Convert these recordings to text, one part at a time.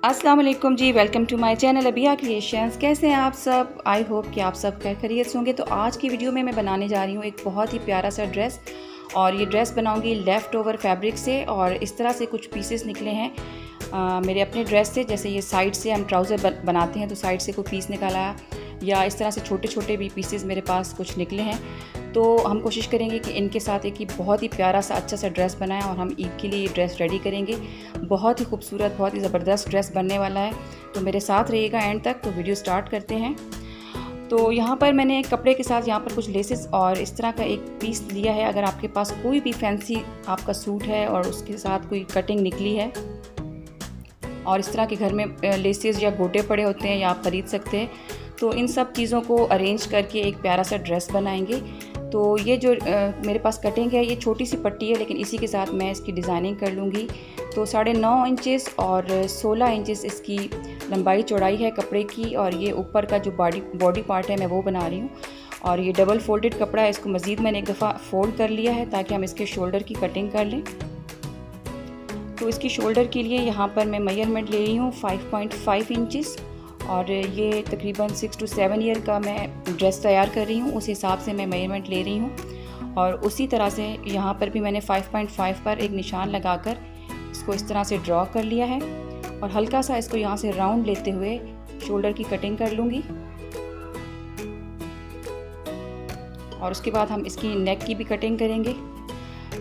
अस्सलाम वालेकुम जी, welcome to my channel Abiya creations. कैसे हैं आप सब? आई होप कि आप सब खैरियत से होंगे। तो आज की वीडियो में मैं बनाने जा रही हूँ एक बहुत ही प्यारा सा ड्रेस, और ये ड्रेस बनाऊँगी लेफ़्ट ओवर फैब्रिक से। और इस तरह से कुछ पीसेस निकले हैं मेरे अपने ड्रेस से। जैसे ये साइड से हम ट्राउज़र बनाते हैं तो साइड से कोई पीस निकाला, या इस तरह से छोटे छोटे भी पीसेस मेरे पास कुछ निकले हैं। तो हम कोशिश करेंगे कि इनके साथ एक ही बहुत ही प्यारा सा अच्छा सा ड्रेस बनाएं, और हम ईद के लिए ये ड्रेस रेडी करेंगे। बहुत ही खूबसूरत, बहुत ही ज़बरदस्त ड्रेस बनने वाला है। तो मेरे साथ रहिएगा एंड तक। तो वीडियो स्टार्ट करते हैं। तो यहाँ पर मैंने कपड़े के साथ यहाँ पर कुछ लेसेस और इस तरह का एक पीस लिया है। अगर आपके पास कोई भी फैंसी आपका सूट है और उसके साथ कोई कटिंग निकली है, और इस तरह के घर में लेसेस या गोटे पड़े होते हैं या आप ख़रीद सकते हैं, तो इन सब चीज़ों को अरेंज करके एक प्यारा सा ड्रेस बनाएंगे। तो ये जो मेरे पास कटिंग है, ये छोटी सी पट्टी है, लेकिन इसी के साथ मैं इसकी डिज़ाइनिंग कर लूँगी। तो 9.5 इंचेस और 16 इंचेस इसकी लंबाई चौड़ाई है कपड़े की। और ये ऊपर का जो बॉडी पार्ट है मैं वो बना रही हूँ। और ये डबल फोल्डेड कपड़ा है, इसको मज़ीद मैंने एक दफ़ा फोल्ड कर लिया है ताकि हम इसके शोल्डर की कटिंग कर लें। तो इसकी शोल्डर के लिए यहाँ पर मैं मेजरमेंट ले रही हूँ 5.5 इंचेस, और ये तकरीबन 6 to 7 ईयर का मैं ड्रेस तैयार कर रही हूँ, उस हिसाब से मैं मेजरमेंट ले रही हूँ। और उसी तरह से यहाँ पर भी मैंने 5.5 पर एक निशान लगाकर इसको इस तरह से ड्रॉ कर लिया है। और हल्का सा इसको यहाँ से राउंड लेते हुए शोल्डर की कटिंग कर लूँगी। और उसके बाद हम इसकी नेक की भी कटिंग करेंगे।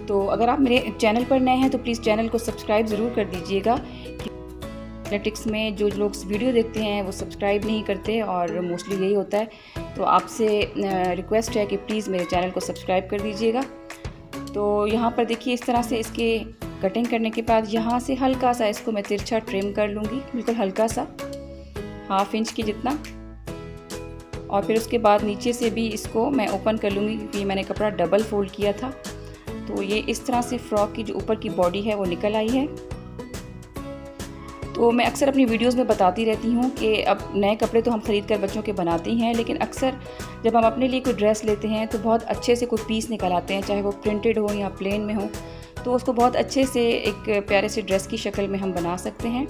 तो अगर आप मेरे चैनल पर नए हैं तो प्लीज़ चैनल को सब्सक्राइब ज़रूर कर दीजिएगा। एथलेटिक्स में जो लोग वीडियो देखते हैं वो सब्सक्राइब नहीं करते, और मोस्टली यही होता है। तो आपसे रिक्वेस्ट है कि प्लीज़ मेरे चैनल को सब्सक्राइब कर दीजिएगा। तो यहाँ पर देखिए, इस तरह से इसके कटिंग करने के बाद यहाँ से हल्का सा इसको मैं तिरछा ट्रिम कर लूँगी, बिल्कुल हल्का सा 1/2 इंच की जितना। और फिर उसके बाद नीचे से भी इसको मैं ओपन कर लूँगी, क्योंकि मैंने कपड़ा डबल फोल्ड किया था। तो ये इस तरह से फ्रॉक की जो ऊपर की बॉडी है वो निकल आई है। तो मैं अक्सर अपनी वीडियोस में बताती रहती हूँ कि अब नए कपड़े तो हम ख़रीद कर बच्चों के बनाते ही हैं, लेकिन अक्सर जब हम अपने लिए कोई ड्रेस लेते हैं तो बहुत अच्छे से कोई पीस निकल आते हैं, चाहे वो प्रिंटेड हो या प्लेन में हो। तो उसको बहुत अच्छे से एक प्यारे से ड्रेस की शक्ल में हम बना सकते हैं।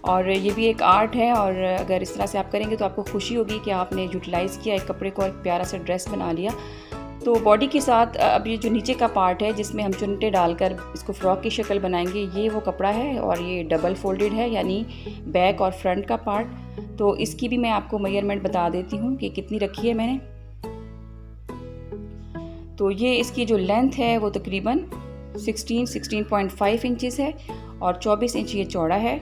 और ये भी एक आर्ट है, और अगर इस तरह से आप करेंगे तो आपको खुशी होगी कि आपने यूटिलाइज़ किया एक कपड़े को, एक प्यारा सा ड्रेस बना लिया। तो बॉडी के साथ अब ये जो नीचे का पार्ट है जिसमें हम चुन्नटे डालकर इसको फ्रॉक की शक्ल बनाएंगे, ये वो कपड़ा है। और ये डबल फोल्डेड है, यानी बैक और फ्रंट का पार्ट। तो इसकी भी मैं आपको मेजरमेंट बता देती हूँ कि कितनी रखी है मैंने। तो ये इसकी जो लेंथ है वो तकरीबन 16.5 इंचेस है, और 24 इंच ये चौड़ा है।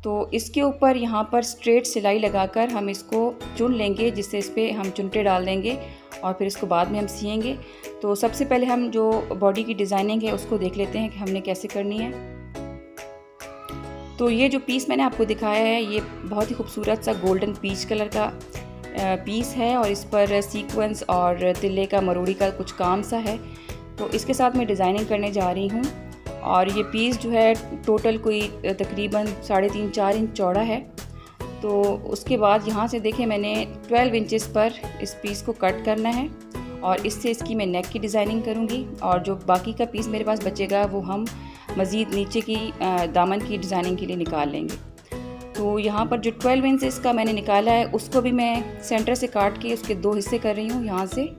तो इसके ऊपर यहाँ पर स्ट्रेट सिलाई लगाकर हम इसको चुन लेंगे, जिससे इस पर हम चुनटे डाल देंगे, और फिर इसको बाद में हम सिएंगे। तो सबसे पहले हम जो बॉडी की डिज़ाइनिंग है उसको देख लेते हैं कि हमने कैसे करनी है। तो ये जो पीस मैंने आपको दिखाया है, ये बहुत ही खूबसूरत सा गोल्डन पीच कलर का पीस है, और इस पर सीक्वेंस और तिल्ले का मरोड़ी का कुछ काम सा है। तो इसके साथ मैं डिज़ाइनिंग करने जा रही हूँ। और ये पीस जो है टोटल कोई तकरीबन 3.5-4 इंच चौड़ा है। तो उसके बाद यहाँ से देखें, मैंने 12 इंचेस पर इस पीस को कट करना है, और इससे इसकी मैं नेक की डिज़ाइनिंग करूँगी। और जो बाकी का पीस मेरे पास बचेगा वो हम मज़ीद नीचे की दामन की डिज़ाइनिंग के लिए निकाल लेंगे। तो यहाँ पर जो 12 इंचेस का मैंने निकाला है उसको भी मैं सेंटर से काट के उसके 2 हिस्से कर रही हूँ यहाँ से।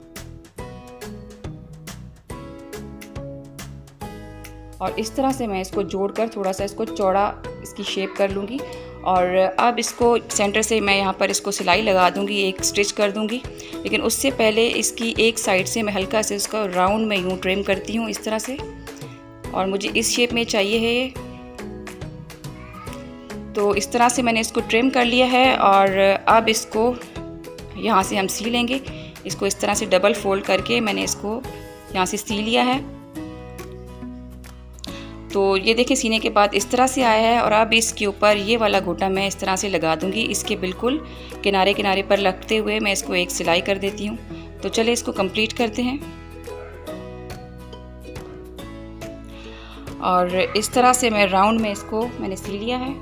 और इस तरह से मैं इसको जोड़कर थोड़ा सा इसको चौड़ा इसकी शेप कर लूँगी। और अब इसको सेंटर से मैं यहाँ पर इसको सिलाई लगा दूँगी, एक स्टिच कर दूँगी। लेकिन उससे पहले इसकी एक साइड से मैं हल्का से इसका राउंड में यूँ ट्रिम करती हूँ इस तरह से, और मुझे इस शेप में चाहिए है ये। तो इस तरह से मैंने इसको ट्रिम कर लिया है, और अब इसको यहाँ से हम सी लेंगे। इसको इस तरह से डबल फोल्ड करके मैंने इसको यहाँ से सी लिया है। तो ये देखिए, सीने के बाद इस तरह से आया है। और अब इसके ऊपर ये वाला गोटा मैं इस तरह से लगा दूंगी, इसके बिल्कुल किनारे किनारे पर लगते हुए मैं इसको एक सिलाई कर देती हूँ। तो चले इसको कंप्लीट करते हैं। और इस तरह से मैं राउंड में इसको मैंने सी लिया है।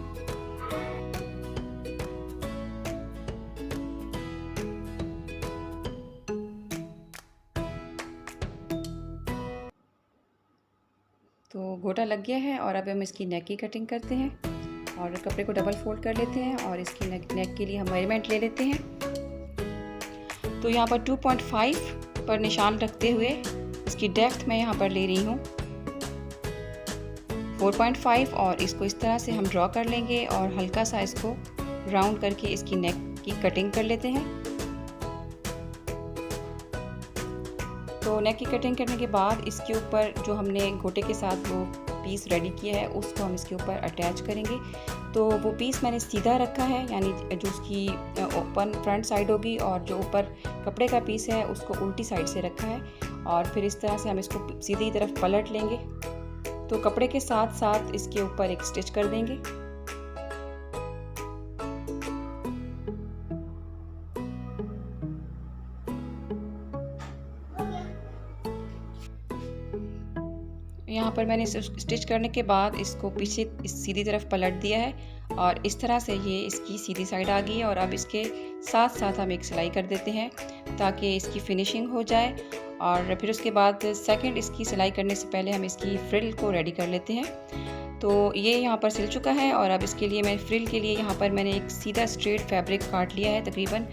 तो गोटा लग गया है, और अब हम इसकी नेक की कटिंग करते हैं। और कपड़े को डबल फोल्ड कर लेते हैं और इसकी नेक के लिए हम मेजरमेंट ले लेते हैं। तो यहाँ पर 2.5 पर निशान रखते हुए इसकी डेप्थ मैं यहाँ पर ले रही हूँ 4.5 और इसको इस तरह से हम ड्रॉ कर लेंगे और हल्का सा इसको राउंड करके इसकी नेक की कटिंग कर लेते हैं। तो नेक की कटिंग करने के बाद इसके ऊपर जो हमने गोटे के साथ वो पीस रेडी किया है उसको हम इसके ऊपर अटैच करेंगे। तो वो पीस मैंने सीधा रखा है, यानी जो उसकी ओपन फ्रंट साइड होगी और जो ऊपर कपड़े का पीस है उसको उल्टी साइड से रखा है। और फिर इस तरह से हम इसको सीधी तरफ पलट लेंगे। तो कपड़े के साथ साथ इसके ऊपर एक स्टिच कर देंगे। यहाँ पर मैंने स्टिच करने के बाद इसको पीछे सीधी तरफ पलट दिया है और इस तरह से ये इसकी सीधी साइड आ गई है। और अब इसके साथ साथ हम एक सिलाई कर देते हैं ताकि इसकी फिनिशिंग हो जाए। और फिर उसके बाद सेकंड इसकी सिलाई करने से पहले हम इसकी फ्रिल को रेडी कर लेते हैं। तो ये यहाँ पर सिल चुका है और अब इसके लिए मैं फ्रिल के लिए यहाँ पर मैंने एक सीधा स्ट्रेट फैब्रिक काट लिया है, तकरीबन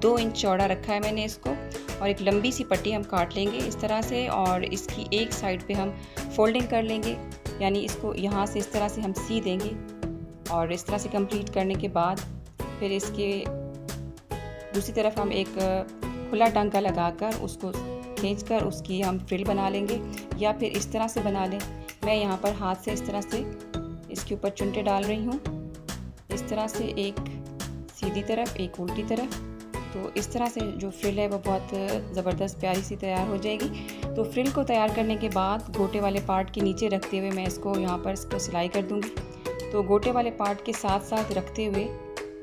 2 इंच चौड़ा रखा है मैंने इसको। और एक लंबी सी पट्टी हम काट लेंगे इस तरह से और इसकी एक साइड पे हम फोल्डिंग कर लेंगे, यानी इसको यहाँ से इस तरह से हम सी देंगे। और इस तरह से कंप्लीट करने के बाद फिर इसके दूसरी तरफ हम एक खुला टांका लगाकर उसको खींचकर उसकी हम फ्रिल बना लेंगे, या फिर इस तरह से बना लें। मैं यहाँ पर हाथ से इस तरह से इसके ऊपर चुनटे डाल रही हूँ, इस तरह से एक सीधी तरफ एक उल्टी तरफ। तो इस तरह से जो फ्रिल है वो बहुत ज़बरदस्त प्यारी सी तैयार हो जाएगी। तो फ्रिल को तैयार करने के बाद गोटे वाले पार्ट के नीचे रखते हुए मैं इसको यहाँ पर इसको सिलाई कर दूँगी। तो गोटे वाले पार्ट के साथ साथ रखते हुए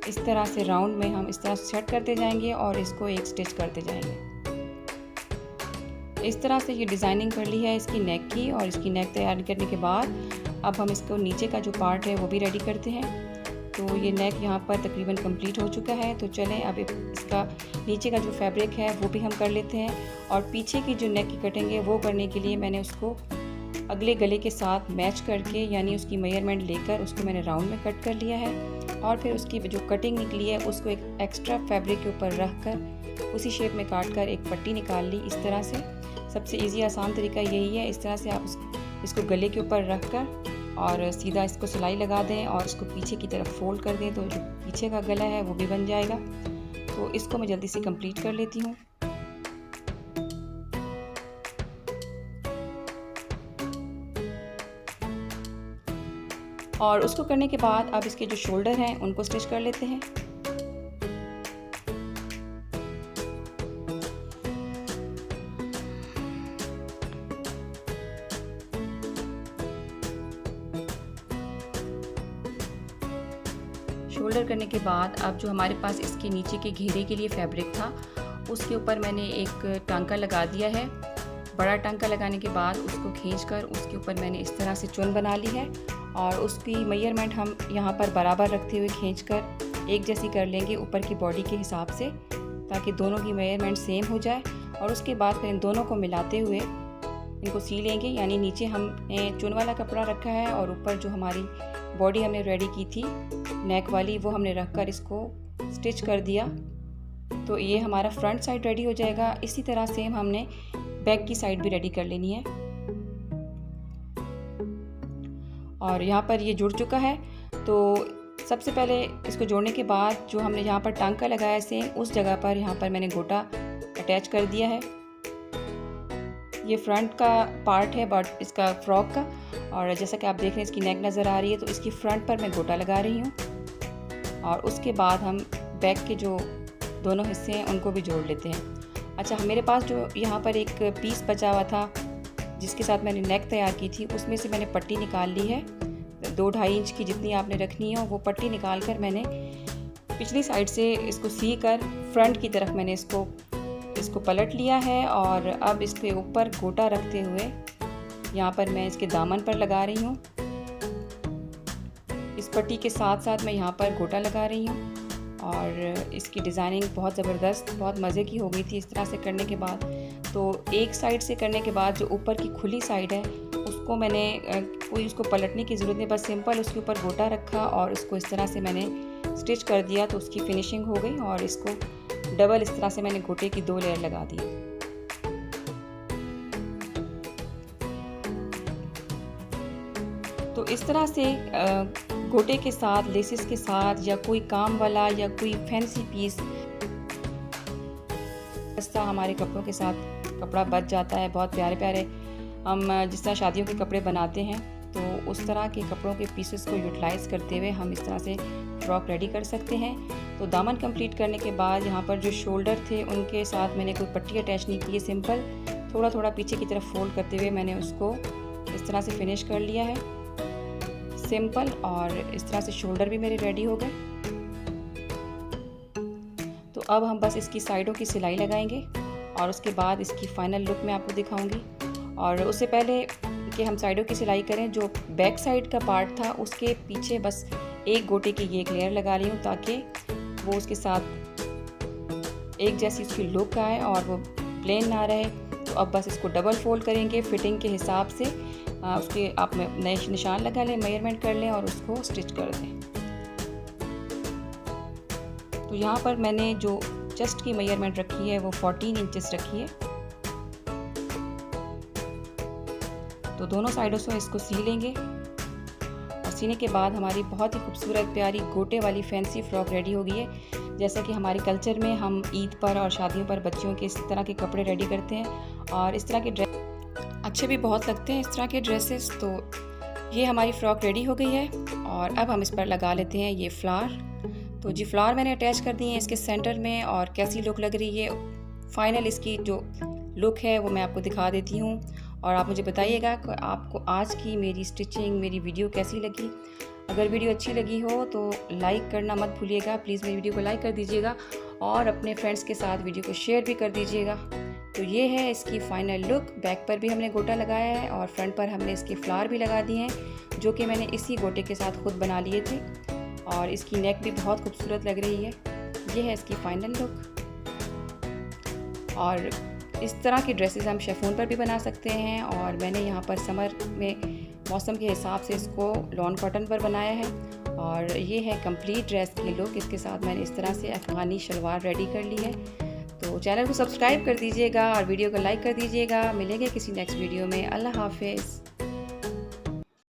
इस तरह से राउंड में हम इस तरह से सेट करते जाएंगे और इसको एक स्टिच करते जाएंगे। इस तरह से ये डिज़ाइनिंग कर ली है इसकी नेक की। और इसकी नेक तैयार करने के बाद अब हम इसको नीचे का जो पार्ट है वो भी रेडी करते हैं। तो ये नेक यहाँ पर तकरीबन कंप्लीट हो चुका है। तो चलें अब इसका नीचे का जो फैब्रिक है वो भी हम कर लेते हैं। और पीछे की जो नेक की कटिंग है वो करने के लिए मैंने उसको अगले गले के साथ मैच करके, यानी उसकी मेजरमेंट लेकर उसको मैंने राउंड में कट कर लिया है। और फिर उसकी जो कटिंग निकली है उसको एक एक्स्ट्रा फैब्रिक के ऊपर रख कर उसी शेप में काट कर एक पट्टी निकाल ली इस तरह से। सबसे इजी आसान तरीका यही है। इस तरह से आप इसको गले के ऊपर रख कर और सीधा इसको सिलाई लगा दें और इसको पीछे की तरफ फोल्ड कर दें, तो जो पीछे का गला है वो भी बन जाएगा। तो इसको मैं जल्दी से कंप्लीट कर लेती हूँ। और उसको करने के बाद अब इसके जो शोल्डर हैं उनको स्टिच कर लेते हैं। शोल्डर करने के बाद अब जो हमारे पास इसके नीचे के घेरे के लिए फैब्रिक था उसके ऊपर मैंने एक टांका लगा दिया है। बड़ा टांका लगाने के बाद उसको खींचकर उसके ऊपर मैंने इस तरह से चुन बना ली है और उसकी मेजरमेंट हम यहाँ पर बराबर रखते हुए खींचकर एक जैसी कर लेंगे ऊपर की बॉडी के हिसाब से, ताकि दोनों की मेजरमेंट सेम हो जाए। और उसके बाद फिर इन दोनों को मिलाते हुए इनको सी लेंगे, यानी नीचे हमने चुन वाला कपड़ा रखा है और ऊपर जो हमारी बॉडी हमने रेडी की थी नेक वाली वो हमने रखकर इसको स्टिच कर दिया। तो ये हमारा फ्रंट साइड रेडी हो जाएगा। इसी तरह सेम हमने बैक की साइड भी रेडी कर लेनी है। और यहाँ पर ये जुड़ चुका है। तो सबसे पहले इसको जोड़ने के बाद जो हमने यहाँ पर टांका लगाया सेम उस जगह पर यहाँ पर मैंने गोटा अटैच कर दिया है। ये फ्रंट का पार्ट है बट इसका फ्रॉक का, और जैसा कि आप देख रहे हैं इसकी नेक नज़र आ रही है, तो इसकी फ्रंट पर मैं गोटा लगा रही हूँ। और उसके बाद हम बैक के जो दोनों हिस्से हैं उनको भी जोड़ लेते हैं। अच्छा, मेरे पास जो यहाँ पर एक पीस बचा हुआ था जिसके साथ मैंने नेक तैयार की थी, उसमें से मैंने पट्टी निकाल ली है। 2-2.5 इंच की जितनी आपने रखनी है वो पट्टी निकाल कर मैंने पिछली साइड से इसको सी कर फ्रंट की तरफ मैंने इसको पलट लिया है। और अब इसके ऊपर गोटा रखते हुए यहाँ पर मैं इसके दामन पर लगा रही हूँ। इस पट्टी के साथ साथ मैं यहाँ पर गोटा लगा रही हूँ। और इसकी डिज़ाइनिंग बहुत ज़बरदस्त, बहुत मज़े की हो गई थी इस तरह से करने के बाद। तो एक साइड से करने के बाद जो ऊपर की खुली साइड है उसको उसको मैंने कोई उसको पलटने की ज़रूरत नहीं, बस सिंपल उसके ऊपर गोटा रखा और उसको इस तरह से मैंने स्टिच कर दिया तो उसकी फिनिशिंग हो गई। और इसको डबल इस तरह से मैंने गोटे की 2 लेयर लगा दी। तो इस तरह से गोटे के साथ, लेसेस के साथ, या कोई काम वाला या कोई फैंसी पीस ऐसा हमारे कपड़ों के साथ कपड़ा बच जाता है। बहुत प्यारे प्यारे हम जिस तरह शादियों के कपड़े बनाते हैं तो उस तरह के कपड़ों के पीसेस को यूटिलाइज़ करते हुए हम इस तरह से फ्रॉक रेडी कर सकते हैं। तो दामन कंप्लीट करने के बाद यहाँ पर जो शोल्डर थे उनके साथ मैंने कोई पट्टी अटैच नहीं की है, सिंपल थोड़ा थोड़ा पीछे की तरफ फोल्ड करते हुए मैंने उसको इस तरह से फिनिश कर लिया है, सिंपल। और इस तरह से शोल्डर भी मेरे रेडी हो गए। तो अब हम बस इसकी साइडों की सिलाई लगाएंगे और उसके बाद इसकी फ़ाइनल लुक मैं आपको दिखाऊंगी। और उससे पहले कि हम साइडों की सिलाई करें, जो बैक साइड का पार्ट था उसके पीछे बस एक गोटे की ये एक लेयर लगा रही हूँ ताकि वो उसके साथ एक जैसी उसकी लुक आए और वो प्लेन ना रहे। तो अब बस इसको डबल फोल्ड करेंगे फिटिंग के हिसाब से। उसके आप नए निशान लगा लें, मेजरमेंट कर लें और उसको स्टिच कर दें। तो यहाँ पर मैंने जो चेस्ट की मेजरमेंट रखी है वो 14 इंचेस रखी है। तो दोनों साइडों से इसको सी लेंगे और सीने के बाद हमारी बहुत ही खूबसूरत प्यारी गोटे वाली फैंसी फ्रॉक रेडी हो गई है। जैसा कि हमारे कल्चर में हम ईद पर और शादियों पर बच्चियों के इस तरह के कपड़े रेडी करते हैं और इस तरह के ड्रेस अच्छे भी बहुत लगते हैं, इस तरह के ड्रेसेस। तो ये हमारी फ़्रॉक रेडी हो गई है और अब हम इस पर लगा लेते हैं ये फ्लावर। तो जी फ्लावर मैंने अटैच कर दिए हैं इसके सेंटर में और कैसी लुक लग रही है, फाइनल इसकी जो लुक है वो मैं आपको दिखा देती हूँ। और आप मुझे बताइएगा कि आपको आज की मेरी स्टिचिंग, मेरी वीडियो कैसी लगी। अगर वीडियो अच्छी लगी हो तो लाइक करना मत भूलिएगा, प्लीज़ मेरी वीडियो को लाइक कर दीजिएगा और अपने फ्रेंड्स के साथ वीडियो को शेयर भी कर दीजिएगा। तो ये है इसकी फ़ाइनल लुक। बैक पर भी हमने गोटा लगाया है और फ्रंट पर हमने इसके फ्लावर भी लगा दिए हैं जो कि मैंने इसी गोटे के साथ खुद बना लिए थे। और इसकी नेक भी बहुत खूबसूरत लग रही है। ये है इसकी फ़ाइनल लुक। और इस तरह की ड्रेसेस हम शिफॉन पर भी बना सकते हैं और मैंने यहाँ पर समर में मौसम के हिसाब से इसको लॉन कॉटन पर बनाया है। और ये है कंप्लीट ड्रेस की लुक। इसके साथ मैंने इस तरह से अफ़गानी शलवार रेडी कर ली है। तो चैनल को सब्सक्राइब कर दीजिएगा और वीडियो को लाइक कर दीजिएगा। मिलेंगे किसी नेक्स्ट वीडियो में। अल्लाह हाफिज़।